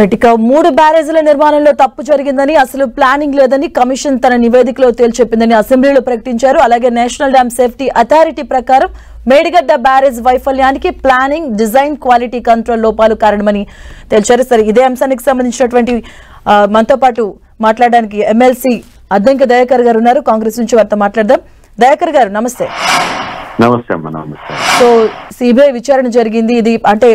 ఇక 3 బ్యారేజీల నిర్మాణంలో తప్పు జరిగిందని, అసలు ప్లానింగ్ లేదని కమిషన్ తన నివేదికలో తేల్చెప్పిందని అసెంబ్లీలో ప్రకటించారు. అలాగే నేషనల్ డ్యామ్ సేఫ్టీ అథారిటీ ప్రకారం మేడిగడ్డ బ్యారేజ్ వైఫల్యానికి ప్లానింగ్, డిజైన్, క్వాలిటీ కంట్రోల్ లోపాలు కారణమని తేల్చారు. సరే, ఇదే అంశానికి సంబంధించినటువంటి మనతో పాటు మాట్లాడడానికి ఎమ్మెల్సీ అద్దంకి దయాకర్ గారు ఉన్నారు. కాంగ్రెస్ నుంచి వారితో మాట్లాడదాం. దయాకర్ గారు నమస్తే. నమస్తే అమ్మా. నమస్తే. సో సిబిఐ విచారణ జరిగింది. ఇది అంటే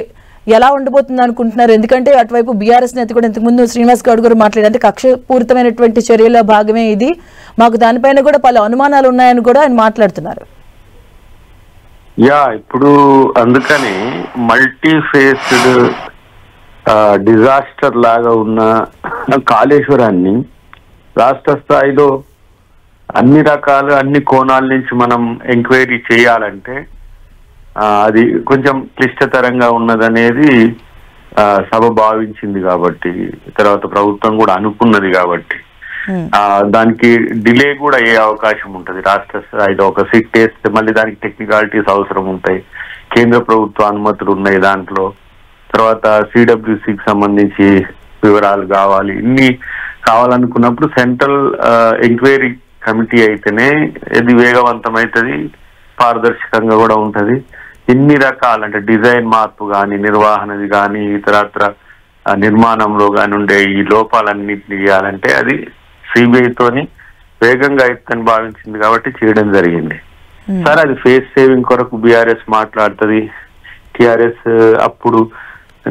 ఎలా ఉండబోతుంది అనుకుంటున్నారు? ఎందుకంటే అటువైపు బీఆర్ఎస్ నేత కూడా ఇంతకుముందు శ్రీనివాస్ గౌడ్ గారు మాట్లాడారు, అంటే కక్షపూరితమైనటువంటి చర్యల భాగమే ఇది, మాకు దానిపైన కూడా పలు అనుమానాలు ఉన్నాయని కూడా ఆయన మాట్లాడుతున్నారు. ఇప్పుడు అందుకని మల్టీ ఫేస్డ్ డిజాస్టర్ లాగా ఉన్న కాళేశ్వరాన్ని రాష్ట్ర స్థాయిలో అన్ని కోణాల నుంచి మనం ఎంక్వైరీ చేయాలంటే అది కొంచెం క్లిష్టతరంగా ఉన్నదనేది సభ భావించింది కాబట్టి, తర్వాత ప్రభుత్వం కూడా అనుకున్నది కాబట్టి దానికి డిలే కూడా అయ్యే అవకాశం ఉంటది. రాష్ట్ర స్థాయిలో ఒక సిట్ వేస్తే మళ్ళీ దానికి టెక్నికాలిటీస్ అవసరం ఉంటాయి, కేంద్ర ప్రభుత్వ అనుమతులు ఉన్నాయి దాంట్లో, తర్వాత సిడబ్ల్యూసికి సంబంధించి వివరాలు కావాలి. ఇన్ని కావాలనుకున్నప్పుడు సెంట్రల్ ఎంక్వైరీ కమిటీ అయితేనే ఇది వేగవంతమవుతుంది, పారదర్శకంగా కూడా ఉంటది. ఇన్ని రకాలంటే డిజైన్ మార్పు కానీ, నిర్వహణది కానీ, ఇతరత్ర నిర్మాణంలో కానీ ఉండే ఈ లోపాలన్నింటినీ చేయాలంటే అది సిబిఐతోని వేగంగా అయితని భావించింది కాబట్టి చేయడం జరిగింది. సరే, అది ఫేస్ సేవింగ్ కొరకు బీఆర్ఎస్ మాట్లాడుతుంది. టిఆర్ఎస్ అప్పుడు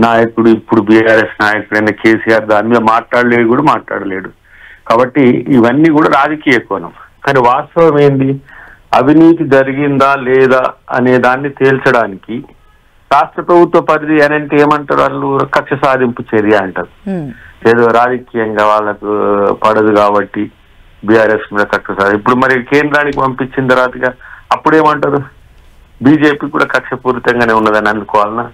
నాయకుడు, ఇప్పుడు బీఆర్ఎస్ నాయకుడైన కేసీఆర్ దాని మీద మాట్లాడలేడు కాబట్టి ఇవన్నీ కూడా రాజకీయ కోణం. కానీ వాస్తవం ఏంది, అవినీతి జరిగిందా లేదా అనే దాన్ని తేల్చడానికి రాష్ట్ర ప్రభుత్వ పరిధి అని అంటే ఏమంటారు వాళ్ళు, కక్ష సాధింపు చర్య అంటారు. ఏదో రాజకీయంగా వాళ్ళకు పడదు కాబట్టి బీఆర్ఎస్ మీద కక్ష సాధి. ఇప్పుడు మరి కేంద్రానికి పంపించిన తర్వాత అప్పుడేమంటారు, బీజేపీ కూడా కక్షపూరితంగానే ఉన్నదని అనుకోవాలన్నా.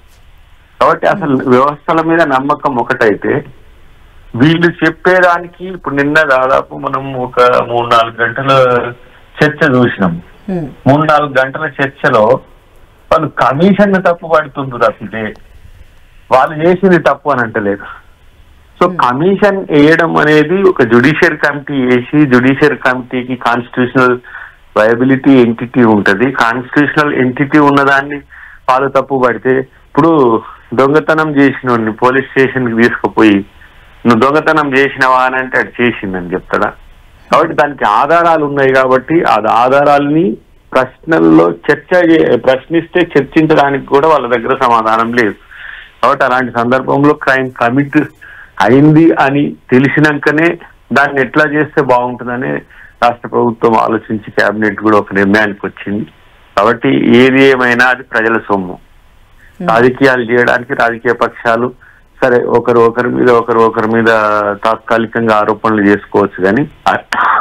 కాబట్టి అసలు వ్యవస్థల మీద నమ్మకం ఒకటైతే వీళ్ళు చెప్పేదానికి ఇప్పుడు నిన్న దాదాపు మనం ఒక 3-4 గంటల చర్చ చూసినాం. 3-4 గంటల చర్చలో వాళ్ళు కమిషన్ తప్పు పడుతుంది తప్పితే వాళ్ళు చేసింది తప్పు అని అంటలేదు. సో కమిషన్ వేయడం అనేది ఒక జ్యుడిషియరీ కమిటీ వేసి, జ్యుడిషియరీ కమిటీకి కాన్స్టిట్యూషనల్ వయబిలిటీ ఎంటిటీ ఉంటది. కాన్స్టిట్యూషనల్ ఎంటిటీ ఉన్నదాన్ని వాళ్ళు తప్పు పడితే, ఇప్పుడు దొంగతనం చేసిన పోలీస్ స్టేషన్ కి తీసుకుపోయి నువ్వు దొంగతనం చేసినవా అని అంటే అది చేసిందని చెప్తాడా? కాబట్టి దానికి ఆధారాలు ఉన్నాయి కాబట్టి ఆ ఆధారాలని ప్రశ్నల్లో ప్రశ్నిస్తే చర్చించడానికి కూడా వాళ్ళ దగ్గర సమాధానం లేదు. కాబట్టి అలాంటి సందర్భంలో క్రైమ్ కమిట్ అయింది అని తెలిసినాకనే దాన్ని ఎట్లా చేస్తే బాగుంటుందని రాష్ట్ర ప్రభుత్వం ఆలోచించి కేబినెట్ కూడా ఒక నిర్ణయానికి వచ్చింది. కాబట్టి ఏది ఏమైనా అది ప్రజల సొమ్ము. రాజకీయాలు చేయడానికి రాజకీయ పక్షాలు సరే ఒకరి మీద తాత్కాలికంగా ఆరోపణలు చేసుకోవచ్చు, కానీ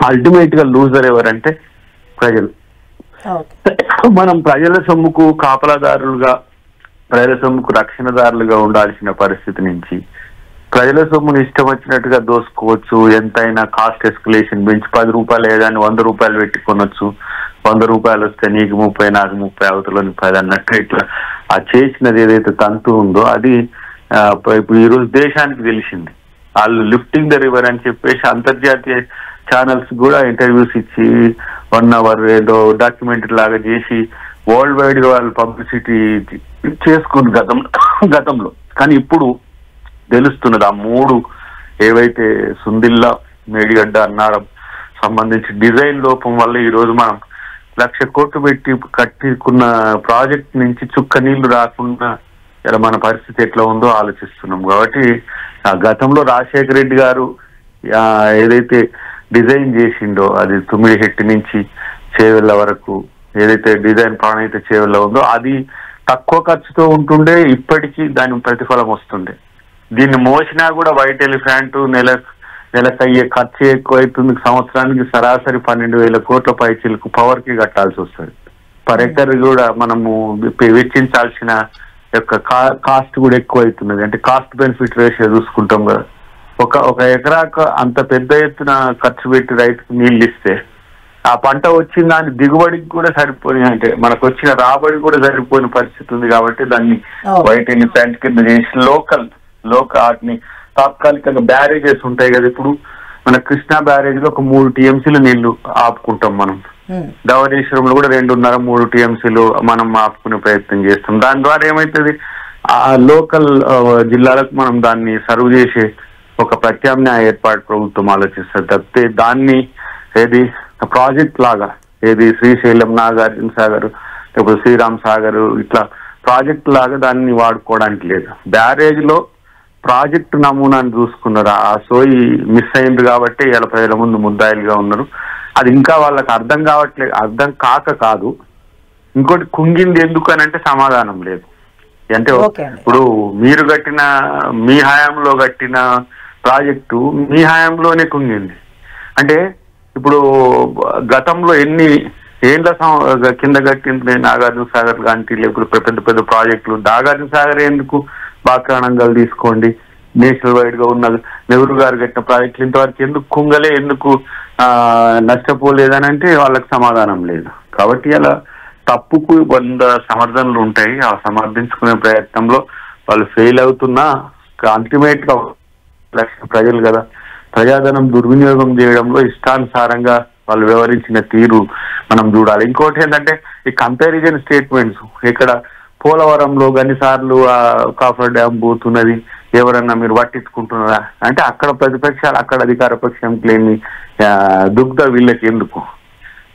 అల్టిమేట్ గా లూజర్ ఎవరంటే ప్రజలు. మనం ప్రజల సొమ్ముకు కాపలాదారులుగా, ప్రజల సొమ్ముకు రక్షణదారులుగా ఉండాల్సిన పరిస్థితి నుంచి ప్రజల సొమ్మును ఇష్టం వచ్చినట్టుగా దోసుకోవచ్చు. ఎంతైనా కాస్ట్ ఎస్కలేషన్ పెంచి 10 రూపాయలు ఏదాన్ని 100 రూపాయలు పెట్టి కొనొచ్చు. 100 రూపాయలు వస్తే నీకు 30, నాకు 30, అవతలని 10 అన్నట్టు ఇట్లా ఆ చేసినది ఏదైతే తంతు ఉందో అది ఇప్పుడు ఈ రోజు దేశానికి తెలిసింది. వాళ్ళు లిఫ్టింగ్ ద రివర్ అని చెప్పేసి అంతర్జాతీయ ఛానల్స్ కూడా ఇంటర్వ్యూస్ ఇచ్చి 1 అవర్ ఏదో డాక్యుమెంటరీ లాగా చేసి వరల్డ్ వైడ్ గా వాళ్ళు పబ్లిసిటీ చేసుకుని గతంలో. కానీ ఇప్పుడు తెలుస్తున్నది ఆ 3 ఏవైతే సుందిల్లా, మేడిగడ్డ, అన్నారం సంబంధించి డిజైన్ లోపం వల్ల ఈ రోజు మనం 1,00,000 కోట్లు పెట్టి కట్టుకున్న ప్రాజెక్ట్ నుంచి చుక్క నీళ్లు రాకుండా ఇలా మన పరిస్థితి ఎట్లా ఉందో ఆలోచిస్తున్నాం. కాబట్టి ఆ గతంలో రాజశేఖర రెడ్డి గారు ఏదైతే డిజైన్ చేసిండో అది తుమ్మిడిహెట్టి నుంచి చేవెళ్ళ వరకు ఏదైతే డిజైన్ ప్లాన్ అయితే చేవెళ్ళ ఉందో అది తక్కువ ఖర్చుతో ఉంటుండే, ఇప్పటికీ దాని ప్రతిఫలం వస్తుంది. దీన్ని మోసినా కూడా వైట్ ఎలిఫెంట్ నెలకు అయ్యే ఖర్చు ఎక్కువ అవుతుంది. సంవత్సరానికి సరాసరి 12,000 కోట్ల పైచీలకు పవర్ కి కట్టాల్సి వస్తుంది. పర్ ఎకర్ కూడా మనము వెచ్చించాల్సిన యొక్క కాస్ట్ కూడా ఎక్కువ అవుతున్నది. అంటే కాస్ట్ బెనిఫిట్ రేషియో చూసుకుంటాం కదా. ఒక ఎకరాకు అంత పెద్ద ఎత్తున ఖర్చు పెట్టి రైతుకు నీళ్ళు ఇస్తే ఆ పంట వచ్చిన దాని దిగుబడికి కూడా సరిపోయి, అంటే మనకు వచ్చిన రాబడి కూడా సరిపోయిన పరిస్థితి ఉంది. కాబట్టి దాన్ని వైట్ ఎలిఫెంట్ కింద చేసి లోకల్ వాటిని తాత్కాలికంగా బ్యారేజెస్ ఉంటాయి కదా, ఇప్పుడు మన కృష్ణా బ్యారేజ్ లో ఒక 3 TMCలు నీళ్లు ఆపుకుంటాం మనం. ధవళేశ్వరంలో కూడా 2.5-3 TMCలు మనం ఆపుకునే ప్రయత్నం చేస్తాం. దాని ద్వారా ఏమైతుంది, ఆ లోకల్ జిల్లాలకు మనం దాన్ని సర్వ్ చేసే ఒక ప్రత్యామ్నాయ ఏర్పాటు ప్రభుత్వం ఆలోచిస్తారు తప్పితే దాన్ని ఏది ప్రాజెక్ట్ లాగా, ఏది శ్రీశైలం, నాగార్జున సాగర్, లేకపోతే శ్రీరామ్ సాగర్ ఇట్లా ప్రాజెక్ట్ లాగా దాన్ని వాడుకోవడానికి లేదు. బ్యారేజ్ లో ప్రాజెక్టు నమూనాను చూసుకున్నారు, ఆ సోయి మిస్ అయింది కాబట్టి ఇలా ప్రజల ముందు ముద్దాయిలుగా ఉన్నారు. అది ఇంకా వాళ్ళకి అర్థం కావట్లేదు, అర్థం కాదు. ఇంకోటి కుంగింది ఎందుకు అని అంటే సమాధానం లేదు. అంటే ఇప్పుడు మీరు కట్టిన, మీ హయాంలో కట్టిన ప్రాజెక్టు మీ హయాంలోనే కుంగింది అంటే ఇప్పుడు గతంలో ఎన్ని ఏండ్ల కింద కట్టింది నాగార్జున సాగర్ లాంటి, లేకపోతే పెద్ద పెద్ద ప్రాజెక్టులు. నాగార్జున సాగర్ ఎందుకు, బాక్రానంగల్ తీసుకోండి, నేషనల్ వైడ్ గా ఉన్న నెహ్రూ గారు కట్టిన ప్రాజెక్టులు ఇంతవరకు ఎందుకు కుంగలే, ఎందుకు నష్టపోలేదని అంటే వాళ్ళకి సమాధానం లేదు. కాబట్టి అలా తప్పుకు 100 సమర్థనలు ఉంటాయి. ఆ సమర్థించుకునే ప్రయత్నంలో వాళ్ళు ఫెయిల్ అవుతున్నా అల్టిమేట్ గా ప్రజలు కదా, ప్రజాధనం దుర్వినియోగం చేయడంలో ఇష్టానుసారంగా వాళ్ళు వ్యవహరించిన తీరు మనం చూడాలి. ఇంకోటి ఏంటంటే ఈ కంపారిజన్ స్టేట్మెంట్స్, ఇక్కడ పోలవరంలో గన్నిసార్లు కాఫర్ డ్యామ్ పోతున్నది, ఎవరన్నా మీరు పట్టించుకుంటున్నారా అంటే అక్కడ ప్రతిపక్షాలు, అక్కడ అధికార పక్షంకి లేని దుగ్ధ వీళ్ళకి ఎందుకు,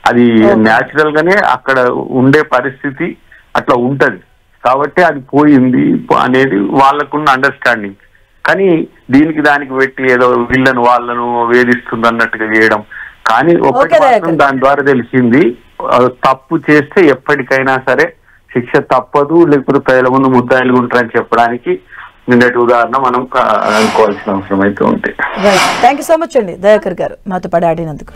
అది న్యాచురల్ గానే అక్కడ ఉండే పరిస్థితి అట్లా ఉంటది కాబట్టి అది పోయింది అనేది వాళ్ళకున్న అండర్స్టాండింగ్. కానీ దీనికి దానికి పెట్టి ఏదో వీళ్ళను వాళ్ళను వేధిస్తుంది అన్నట్టుగా చేయడం. కానీ ఒకటి మాత్రం దాని ద్వారా తెలిసింది, తప్పు చేస్తే ఎప్పటికైనా సరే శిక్ష తప్పదు, లేకపోతే ప్రజల ముందు ముద్దాయిలు ఉంటారని చెప్పడానికి నిన్నటి ఉదాహరణ మనం అనుకోవాల్సిన అవసరం అయితే ఉంటాయి. థ్యాంక్ యూ సో మచ్ అండి దయాకర్ గారు మాతో పడి ఆడినందుకు.